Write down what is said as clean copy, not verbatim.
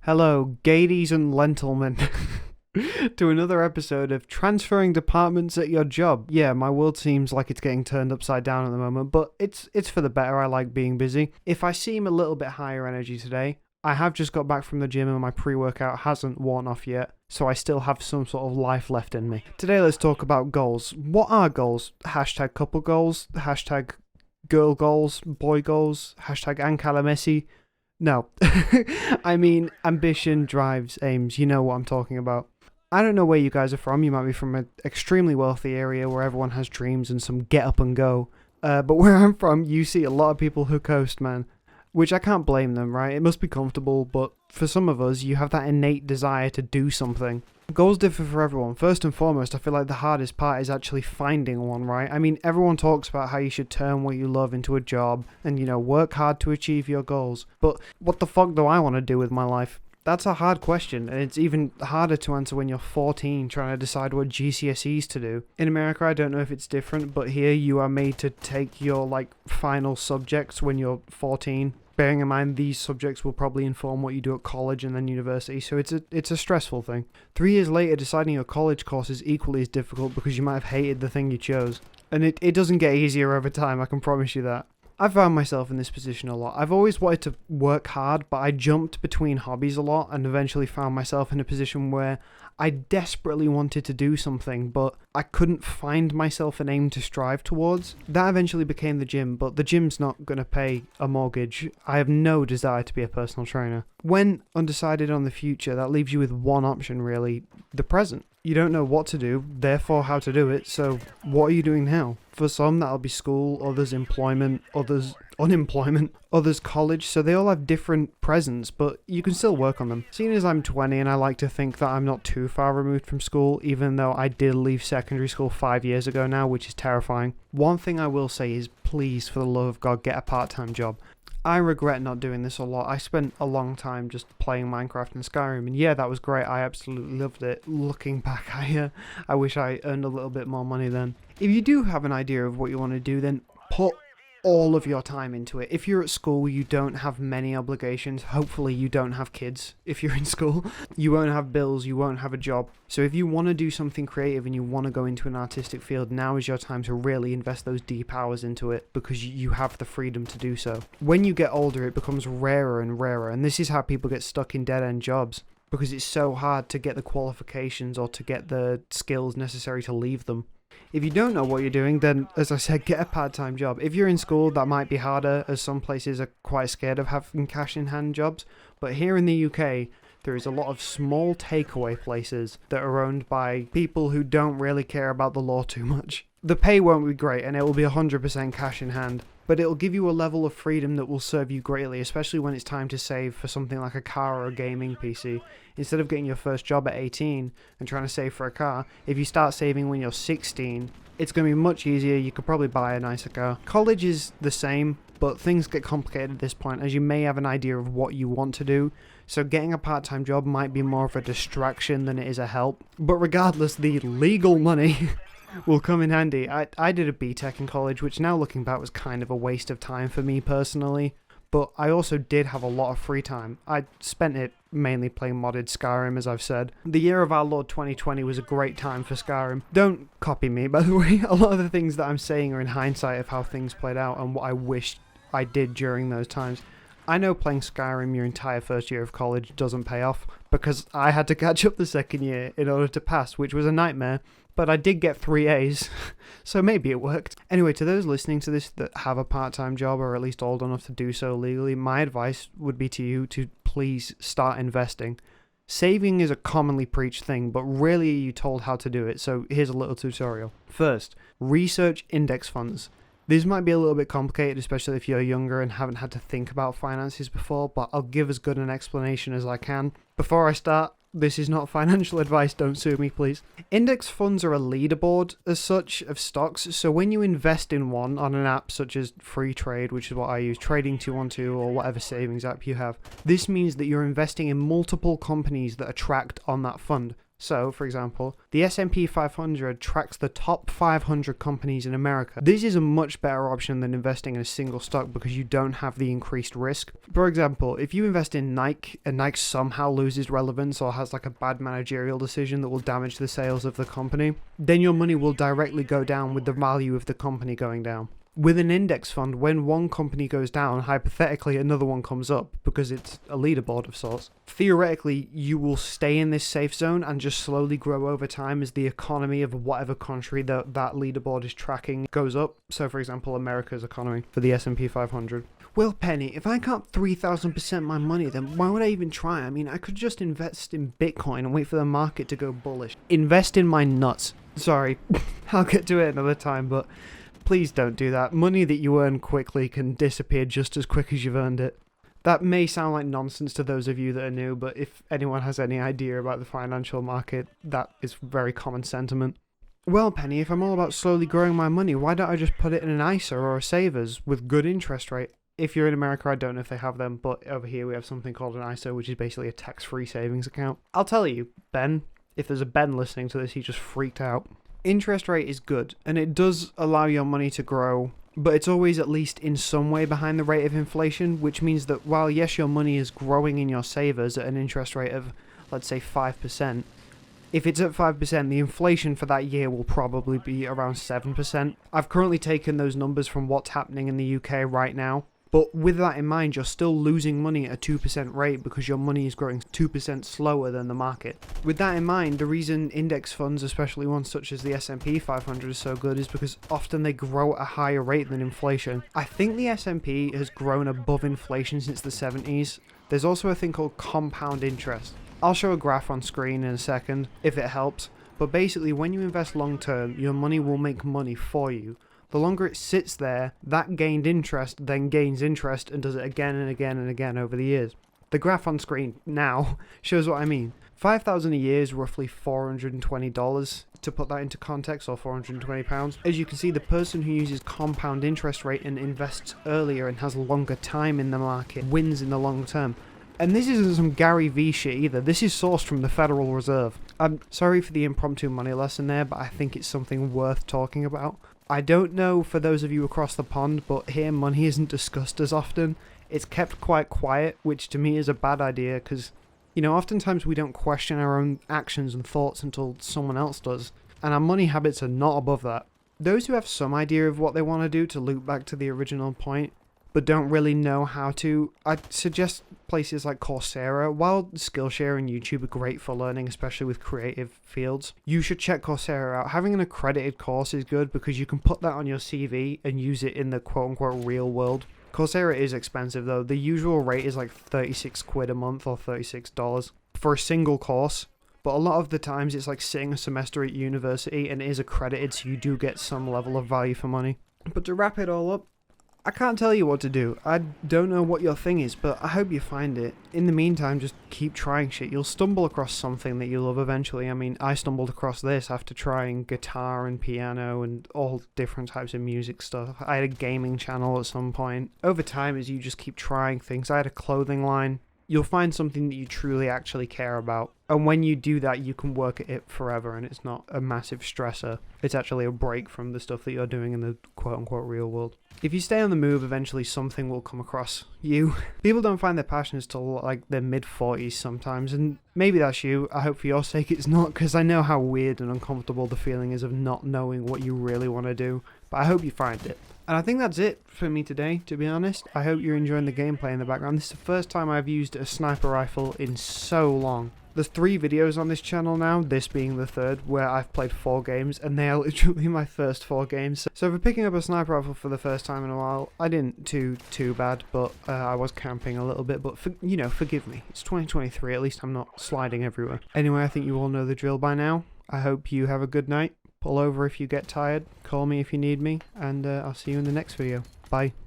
Hello, gadies and lentilmen, to another episode of Transferring Departments at Your Job. Yeah, my world seems like it's getting turned upside down at the moment, but it's for the better. I like being busy. If I seem a little bit higher energy today, I have just got back from the gym and my pre-workout hasn't worn off yet, so I still have some sort of life left in me. Today let's talk about goals. What are goals? Hashtag couple goals, hashtag girl goals, boy goals, hashtag Ankara Messi. No, I mean ambition drives aims, you know what I'm talking about. I don't know where you guys are from. You might be from an extremely wealthy area where everyone has dreams and some get up and go. But where I'm from, you see a lot of people who coast, man. Which I can't blame them, right? It must be comfortable, but for some of us, you have that innate desire to do something. Goals differ for everyone. First and foremost, I feel like the hardest part is actually finding one, right? I mean, everyone talks about how you should turn what you love into a job and, work hard to achieve your goals. But what the fuck do I want to do with my life? That's a hard question, and it's even harder to answer when you're 14 trying to decide what GCSEs to do. In America, I don't know if it's different, but here you are made to take your, final subjects when you're 14. Bearing in mind these subjects will probably inform what you do at college and then university, so it's a stressful thing. 3 years later, deciding your college course is equally as difficult because you might have hated the thing you chose. And it doesn't get easier over time, I can promise you that. I've found myself in this position a lot. I've always wanted to work hard, but I jumped between hobbies a lot and eventually found myself in a position where I desperately wanted to do something, but I couldn't find myself an aim to strive towards. That eventually became the gym, but the gym's not going to pay a mortgage. I have no desire to be a personal trainer. When undecided on the future, that leaves you with one option really, the present. You don't know what to do, therefore how to do it, so what are you doing now? For some, that'll be school, others employment, others unemployment, others college, so they all have different presents, but you can still work on them. Seeing as I'm 20 and I like to think that I'm not too far removed from school, even though I did leave secondary school 5 years ago now, which is terrifying. One thing I will say is, please, for the love of God, get a part-time job. I regret not doing this a lot. I spent a long time just playing Minecraft and Skyrim, and yeah, that was great. I absolutely loved it. Looking back, I wish I earned a little bit more money then. If you do have an idea of what you want to do, then put all of your time into it. If you're at school, you don't have many obligations. Hopefully you don't have kids if you're in school. You won't have bills, you won't have a job. So if you want to do something creative and you want to go into an artistic field, now is your time to really invest those deep hours into it because you have the freedom to do so. When you get older, it becomes rarer and rarer, and this is how people get stuck in dead-end jobs because it's so hard to get the qualifications or to get the skills necessary to leave them. If you don't know what you're doing, then, as I said, get a part-time job. If you're in school, that might be harder, as some places are quite scared of having cash-in-hand jobs. But here in the UK, there is a lot of small takeaway places that are owned by people who don't really care about the law too much. The pay won't be great, and it will be 100% cash in hand, but it'll give you a level of freedom that will serve you greatly, especially when it's time to save for something like a car or a gaming PC. Instead of getting your first job at 18 and trying to save for a car, if you start saving when you're 16, it's going to be much easier. You could probably buy a nicer car. College is the same, but things get complicated at this point, as you may have an idea of what you want to do, so getting a part-time job might be more of a distraction than it is a help. But regardless, the legal money will come in handy. I did a BTEC in college, which now looking back was kind of a waste of time for me personally, but I also did have a lot of free time. I spent it mainly playing modded Skyrim, as I've said. The year of our Lord 2020 was a great time for Skyrim. Don't copy me, by the way. A lot of the things that I'm saying are in hindsight of how things played out and what I wished I did during those times. I know playing Skyrim your entire first year of college doesn't pay off, because I had to catch up the second year in order to pass, which was a nightmare. But I did get 3 A's, so maybe it worked. Anyway, to those listening to this that have a part-time job or at least old enough to do so legally, my advice would be to you to please start investing. Saving is a commonly preached thing, but rarely are you told how to do it, so here's a little tutorial. First, research index funds. This might be a little bit complicated, especially if you're younger and haven't had to think about finances before, but I'll give as good an explanation as I can. Before I start, this is not financial advice, don't sue me please. Index funds are a leaderboard as such of stocks, so when you invest in one on an app such as Free Trade, which is what I use, Trading212 or whatever savings app you have, this means that you're investing in multiple companies that are tracked on that fund. So, for example, the S&P 500 tracks the top 500 companies in America. This is a much better option than investing in a single stock because you don't have the increased risk. For example, if you invest in Nike and Nike somehow loses relevance or has like a bad managerial decision that will damage the sales of the company, then your money will directly go down with the value of the company going down. With an index fund, when one company goes down, hypothetically another one comes up because it's a leaderboard of sorts. Theoretically, you will stay in this safe zone and just slowly grow over time as the economy of whatever country that leaderboard is tracking goes up. So for example, America's economy for the S&P 500. Well, Penny, if I can't 3,000% my money, then why would I even try? I mean, I could just invest in Bitcoin and wait for the market to go bullish. Invest in my nuts. Sorry, I'll get to it another time, but please don't do that. Money that you earn quickly can disappear just as quick as you've earned it. That may sound like nonsense to those of you that are new, but if anyone has any idea about the financial market, that is very common sentiment. Well, Penny, if I'm all about slowly growing my money, why don't I just put it in an ISA or a savers with good interest rate? If you're in America, I don't know if they have them, but over here we have something called an ISA, which is basically a tax-free savings account. I'll tell you, Ben, if there's a Ben listening to this, he just freaked out. Interest rate is good, and it does allow your money to grow, but it's always at least in some way behind the rate of inflation, which means that while yes, your money is growing in your savers at an interest rate of, let's say, 5%, if it's at 5%, the inflation for that year will probably be around 7%. I've currently taken those numbers from what's happening in the UK right now, but with that in mind, you're still losing money at a 2% rate because your money is growing 2% slower than the market. With that in mind, the reason index funds, especially ones such as the S&P 500 is so good is because often they grow at a higher rate than inflation. I think the S&P has grown above inflation since the 70s. There's also a thing called compound interest. I'll show a graph on screen in a second if it helps, but basically when you invest long term, your money will make money for you. The longer it sits there, that gained interest then gains interest and does it again and again and again over the years. The graph on screen now shows what I mean. $5,000 a year is roughly $420 to put that into context, or £420. As you can see, the person who uses compound interest rate and invests earlier and has longer time in the market wins in the long term. And this isn't some Gary V shit either. This is sourced from the Federal Reserve. I'm sorry for the impromptu money lesson there, but I think it's something worth talking about. I don't know for those of you across the pond, but here money isn't discussed as often. It's kept quite quiet, which to me is a bad idea because, you know, oftentimes we don't question our own actions and thoughts until someone else does, and our money habits are not above that. Those who have some idea of what they want to do, to loop back to the original point, but don't really know how to, I'd suggest places like Coursera. While Skillshare and YouTube are great for learning, especially with creative fields, you should check Coursera out. Having an accredited course is good because you can put that on your CV and use it in the quote-unquote real world. Coursera is expensive though. The usual rate is like 36 quid a month or $36 for a single course. But a lot of the times it's like sitting a semester at university and it is accredited, so you do get some level of value for money. But to wrap it all up, I can't tell you what to do. I don't know what your thing is, but I hope you find it. In the meantime, just keep trying shit. You'll stumble across something that you love eventually. I mean, I stumbled across this after trying guitar and piano and all different types of music stuff. I had a gaming channel at some point. Over time, as you just keep trying things, I had a clothing line. You'll find something that you truly actually care about. And when you do that, you can work at it forever and it's not a massive stressor. It's actually a break from the stuff that you're doing in the quote-unquote real world. If you stay on the move, eventually something will come across you. People don't find their passions till like their mid-40s sometimes, and maybe that's you. I hope for your sake it's not, because I know how weird and uncomfortable the feeling is of not knowing what you really want to do, but I hope you find it. And I think that's it for me today, to be honest. I hope you're enjoying the gameplay in the background. This is the first time I've used a sniper rifle in so long. There's 3 videos on this channel now, this being the 3rd, where I've played 4 games, and they are literally my first 4 games. So for picking up a sniper rifle for the first time in a while, I didn't do too bad, but I was camping a little bit, but forgive me. It's 2023, at least I'm not sliding everywhere. Anyway, I think you all know the drill by now. I hope you have a good night. Pull over if you get tired, call me if you need me, and I'll see you in the next video. Bye.